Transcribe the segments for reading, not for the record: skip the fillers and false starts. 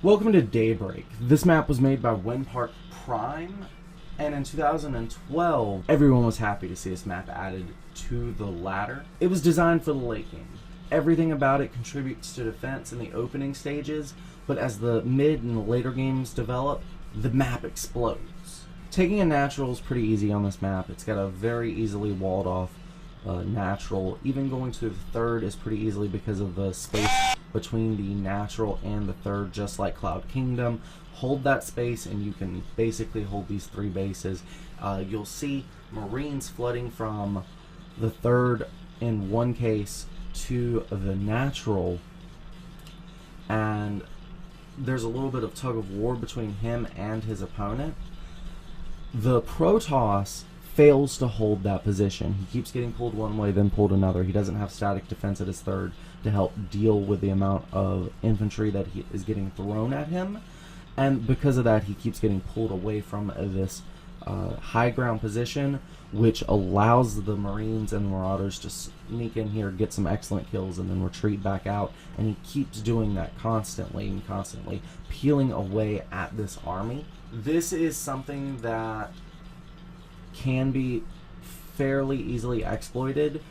Welcome to Daybreak. This map was made by Park Prime, and in 2012, everyone was happy to see this map added to the ladder. It was designed for the late game. Everything about it contributes to defense in the opening stages, but as the mid and later games develop, the map explodes. Taking a natural is pretty easy on this map. It's got a very easily walled off natural. Even going to the third is pretty easily because of the space between the natural and the third, just like Cloud Kingdom. Hold that space and you can basically hold these three bases. You'll see Marines flooding from the third in one case to the natural, and there's a little bit of tug of war between him and his opponent. The Protoss fails to hold that position. He keeps getting pulled one way, then pulled another. He doesn't have static defense at his third to help deal with the amount of infantry that he is getting thrown at him. And because of that, he keeps getting pulled away from this high ground position, which allows the Marines and the Marauders to sneak in here, get some excellent kills, and then retreat back out. And he keeps doing that constantly and constantly, peeling away at this army. This is something that can be fairly easily exploited,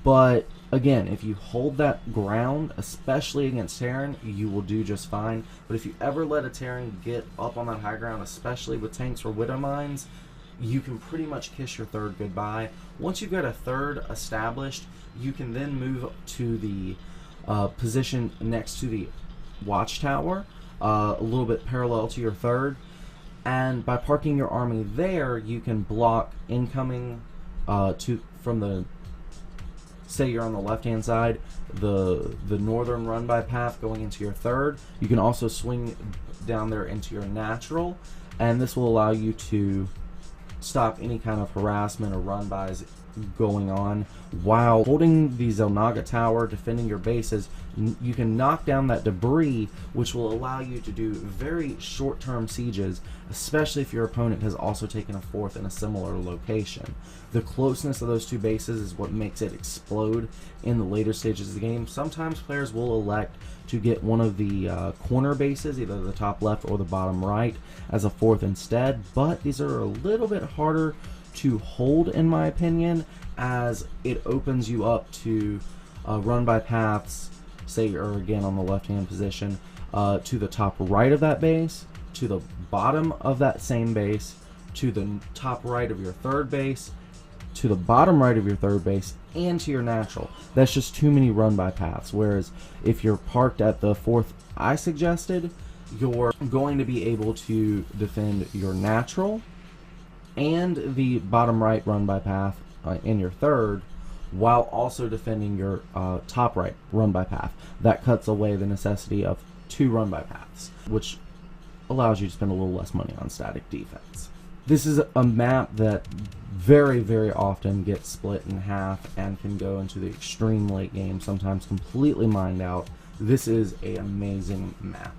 but again, if you hold that ground, especially against Terran, you will do just fine. But if you ever let a Terran get up on that high ground, especially with tanks or Widow Mines, you can pretty much kiss your third goodbye. Once you've got a third established, you can then move to the position next to the watchtower, a little bit parallel to your third. And by parking your army there, you can block incoming from the, say you're on the left-hand side, the northern run-by path going into your third. You can also swing down there into your natural, and this will allow you to stop any kind of harassment or run-bys going on. While holding the Zelnaga Tower, defending your bases, you can knock down that debris, which will allow you to do very short-term sieges, especially if your opponent has also taken a fourth in a similar location. The closeness of those two bases is what makes it explode in the later stages of the game. Sometimes players will elect to get one of the corner bases, either the top left or the bottom right, as a fourth instead, but these are a little bit harder to hold, in my opinion, as it opens you up to run by paths, say you're again on the left hand position, to the top right of that base, to the bottom of that same base, to the top right of your third base, to the bottom right of your third base, and to your natural. That's just too many run by paths. Whereas if you're parked at the fourth I suggested, you're going to be able to defend your natural and the bottom right run by path in your third, while also defending your top right run by path. That cuts away the necessity of two run by paths, which allows you to spend a little less money on static defense. This is a map that very, very often gets split in half and can go into the extreme late game, sometimes completely mined out. This is an amazing map.